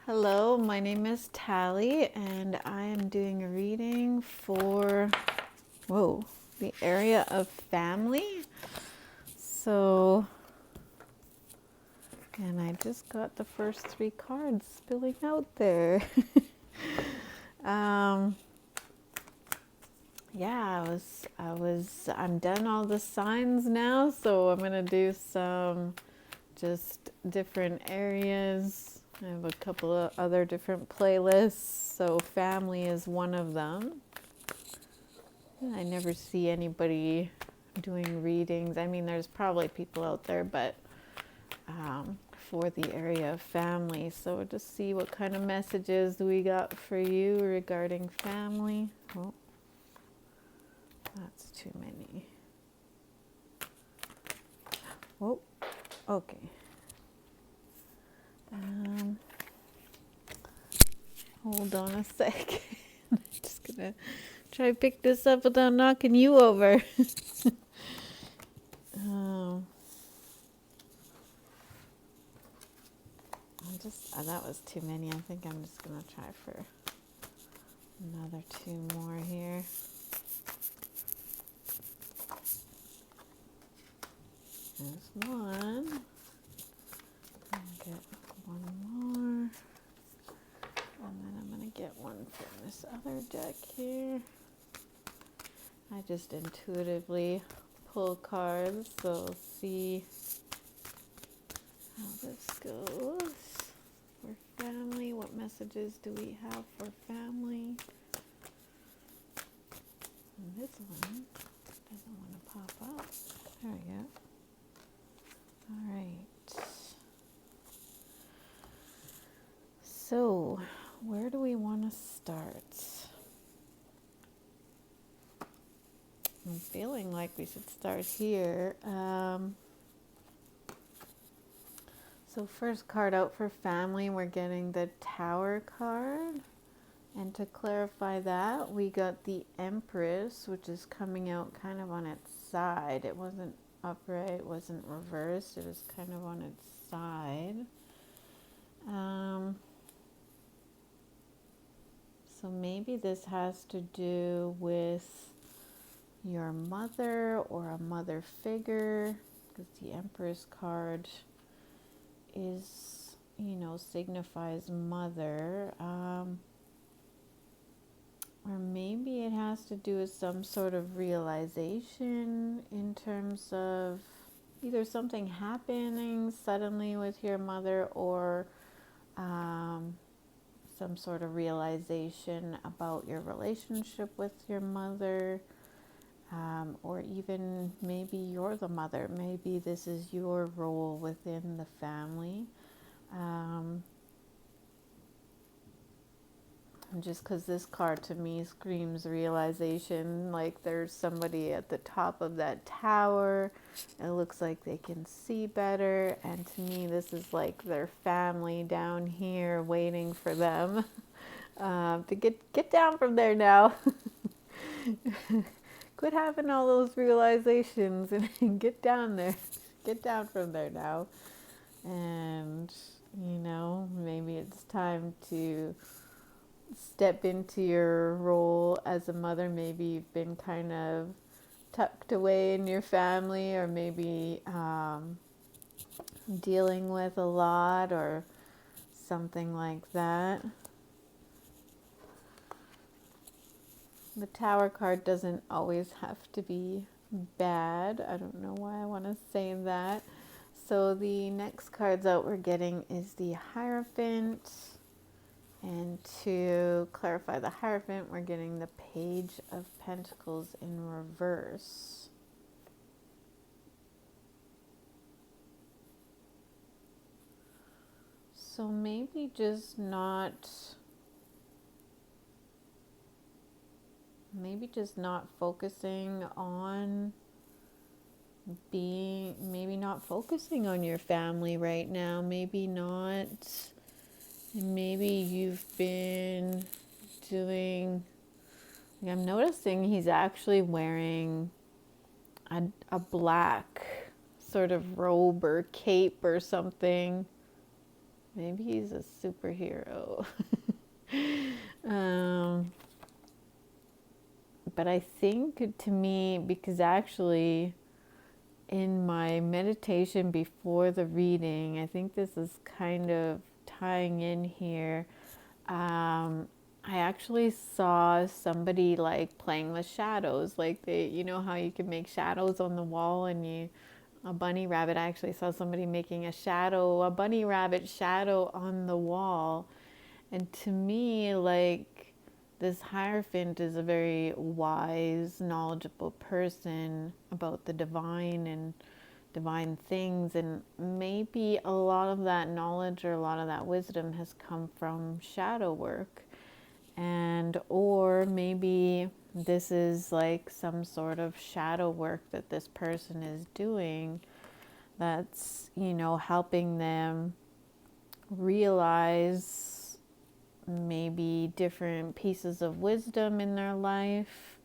Hello, my name is Tally, and I am doing a reading for, the area of family. So, and I just got the first three cards spilling out there. um, yeah, I'm done all the signs now, so I'm gonna do some just different areas. I have a couple of other different playlists, so family is one of them. I never see anybody doing readings. I mean, there's probably people out there, but for the area of family. So just see what kind of messages we got for you regarding family. Oh, that's too many. Oh, okay. Hold on a sec. I'm just gonna try to pick this up without knocking you over. That was too many. I think I'm just gonna try for another two more here. There's one. I'll get one more. And then I'm going to get one from this other deck here. I just intuitively pull cards, so see how this goes. For family, what messages do we have for family? And this one doesn't want to pop up. There we go. All right. So, where do we want to start? I'm feeling like we should start here. So first card out for family, we're getting the Tower card. And to clarify that, we got the Empress, which is coming out kind of on its side. It wasn't upright, it wasn't reversed, it was kind of on its side. So maybe this has to do with your mother or a mother figure, because the Empress card is, signifies mother. Or maybe it has to do with some sort of realization in terms of either something happening suddenly with your mother or some sort of realization about your relationship with your mother. Or even maybe you're the mother. Maybe this is your role within the family. Just because this card to me screams realization, like there's somebody at the top of that tower. It looks like they can see better. And to me, this is like their family down here waiting for them to get down from there now. Quit having all those realizations and get down there. Get down from there now. And, maybe it's time to step into your role as a mother. Maybe you've been kind of tucked away in your family, or maybe dealing with a lot or something like that. The Tower card doesn't always have to be bad. I don't know why I want to say that. So the next cards out we're getting is the Hierophant. And to clarify the Hierophant, we're getting the Page of Pentacles in reverse. So maybe just not focusing on not focusing on your family right now. Maybe you've been doing, I'm noticing he's actually wearing a black sort of robe or cape or something. Maybe he's a superhero. um, but I think to me, because actually in my meditation before the reading, I think this is kind of tying in here. I actually saw somebody like playing with shadows, like you know how you can make shadows on the wall and a bunny rabbit. I actually saw somebody making a bunny rabbit shadow on the wall. And to me, like, this Hierophant is a very wise, knowledgeable person about the divine and divine things. And maybe a lot of that knowledge or a lot of that wisdom has come from shadow work. And, or maybe this is like some sort of shadow work that this person is doing that's, helping them realize maybe different pieces of wisdom in their life.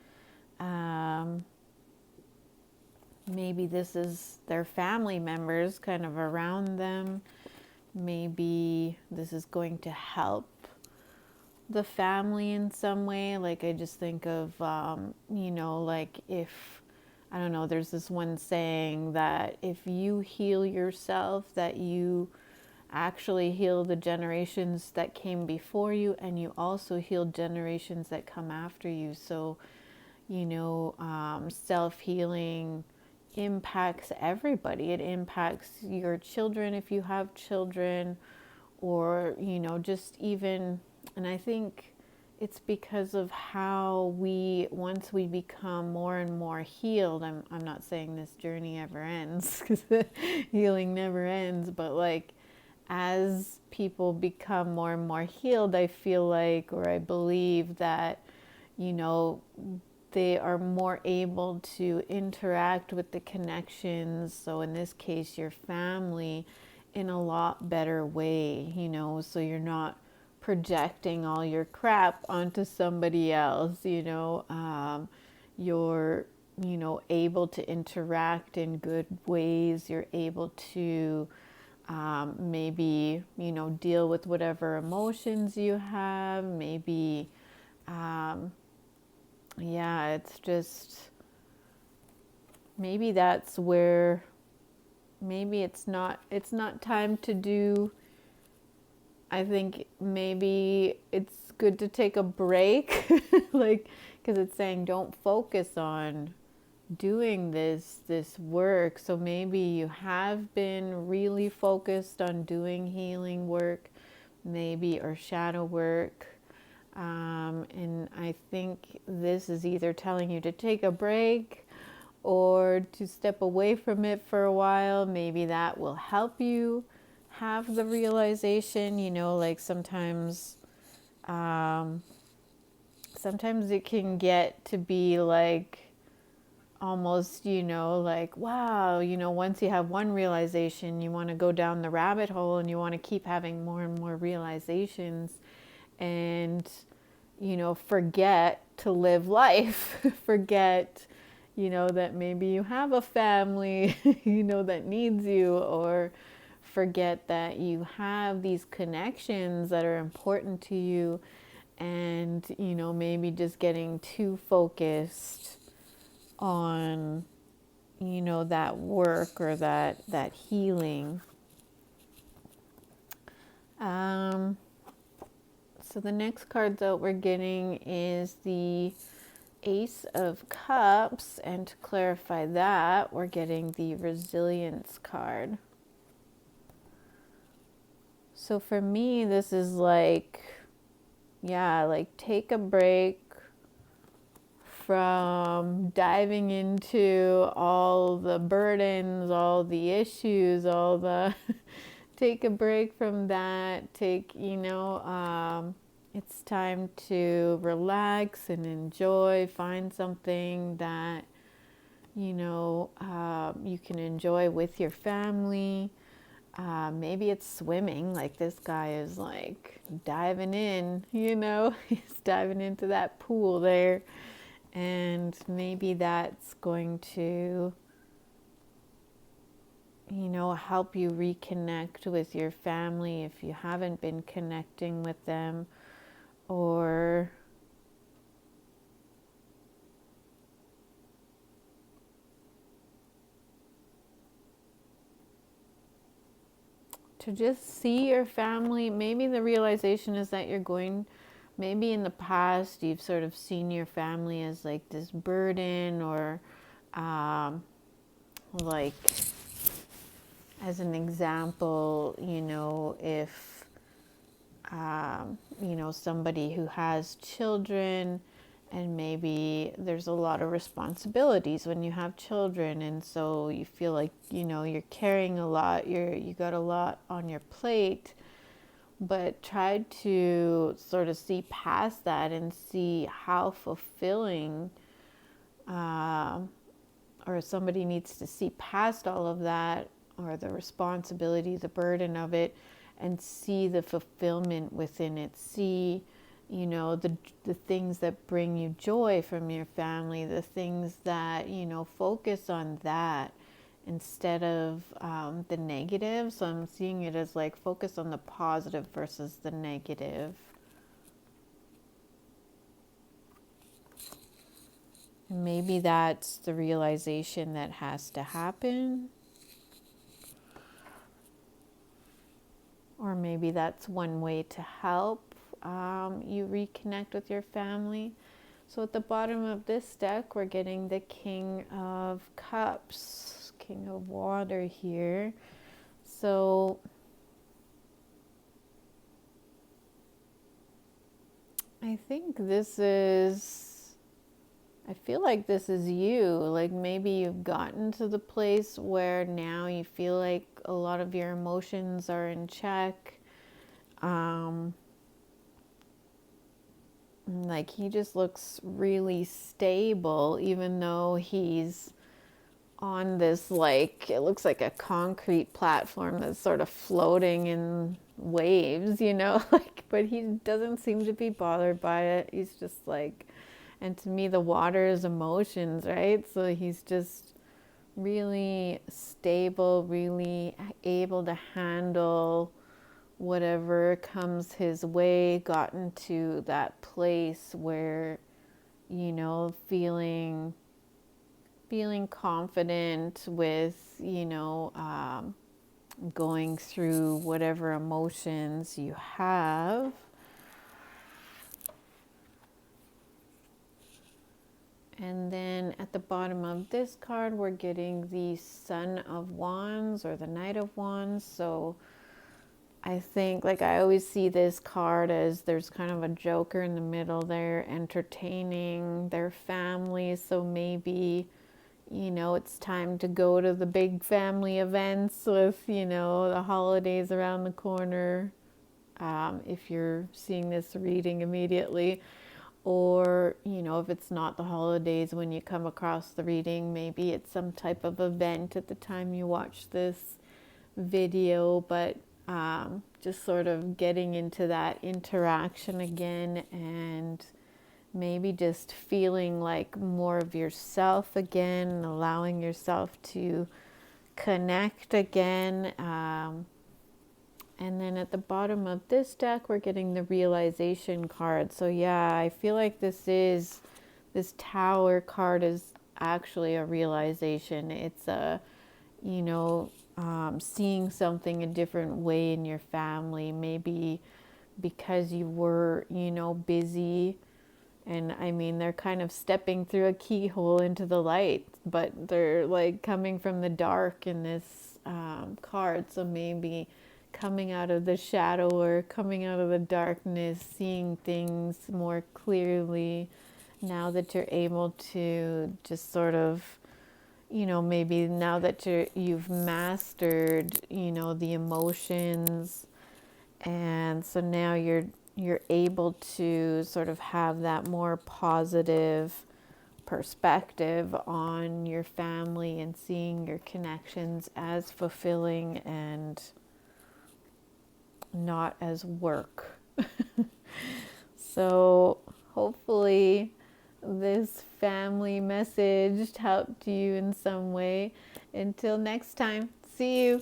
Maybe this is their family members kind of around them. Maybe this is going to help the family in some way. Like I just think of, like if, I don't know, there's this one saying that if you heal yourself, that you actually heal the generations that came before you, and you also heal generations that come after you. So, self-healing impacts everybody. It impacts your children if you have children, or, just even, and I think it's because of how once we become more and more healed, I'm not saying this journey ever ends, because healing never ends, but like, as people become more and more healed, I feel like, or I believe that, they are more able to interact with the connections. So in this case, your family, in a lot better way, so you're not projecting all your crap onto somebody else, you're, able to interact in good ways. You're able to maybe, deal with whatever emotions you have. Maybe, it's just, maybe that's where, maybe it's not time to do. I think maybe it's good to take a break, like, because it's saying don't focus on doing this work. So maybe you have been really focused on doing healing work, maybe, or shadow work. And I think this is either telling you to take a break or to step away from it for a while. Maybe that will help you have the realization, like sometimes it can get to be like almost, like, wow, once you have one realization, you want to go down the rabbit hole and you want to keep having more and more realizations and, forget to live life, forget, that maybe you have a family, that needs you, or forget that you have these connections that are important to you, and, maybe just getting too focused on, that work or that healing. So the next card that we're getting is the Ace of Cups, and to clarify that, we're getting the Resilience card. So for me, this is like, take a break from diving into all the burdens, all the issues, take a break from that. It's time to relax and enjoy, find something that, you can enjoy with your family. Maybe it's swimming, like this guy is like diving in, he's diving into that pool there. And maybe that's going to, you know, help you reconnect with your family if you haven't been connecting with them, or to just see your family. Maybe the realization is that you're going, maybe in the past you've sort of seen your family as like this burden, or like, as an example, you know, if you know, somebody who has children, and maybe there's a lot of responsibilities when you have children, and so you feel like, you know, you're carrying a lot, you got a lot on your plate, but try to sort of see past that and see how fulfilling, or somebody needs to see past all of that, or the responsibility, the burden of it, and see the fulfillment within it. See, you know, the things that bring you joy from your family, the things that, you know, focus on that instead of the negative. So I'm seeing it as like focus on the positive versus the negative. Maybe that's the realization that has to happen. Or maybe that's one way to help you reconnect with your family. So at the bottom of this deck, we're getting the King of Cups, King of Water here. So I think this is, I feel like this is you. Like maybe you've gotten to the place where now you feel like a lot of your emotions are in check. Like he just looks really stable, even though he's on this, like, it looks like a concrete platform that's sort of floating in waves, you know, like, but he doesn't seem to be bothered by it. He's just like, and to me, the water is emotions, right? So he's just really stable, really able to handle whatever comes his way, gotten to that place where, you know, feeling confident with, you know, going through whatever emotions you have. And then at the bottom of this card, we're getting the Son of Wands or the Knight of Wands. So I think, like, I always see this card as there's kind of a joker in the middle there entertaining their family. So maybe, you know, it's time to go to the big family events with, you know, the holidays around the corner. If you're seeing this reading immediately. Or, you know, if it's not the holidays when you come across the reading, maybe it's some type of event at the time you watch this video, but just sort of getting into that interaction again, and maybe just feeling like more of yourself again, allowing yourself to connect again. And then at the bottom of this deck, we're getting the realization card. So yeah, I feel like this Tower card is actually a realization. It's a, you know, seeing something a different way in your family, maybe because you were, you know, busy. And I mean, they're kind of stepping through a keyhole into the light, but they're like coming from the dark in this card. So maybe coming out of the shadow or coming out of the darkness, seeing things more clearly now that you're able to just sort of, you know, maybe now that you've mastered, you know, the emotions, and so now you're able to sort of have that more positive perspective on your family and seeing your connections as fulfilling and not as work. So hopefully this family message helped you in some way. Until next time, see See you.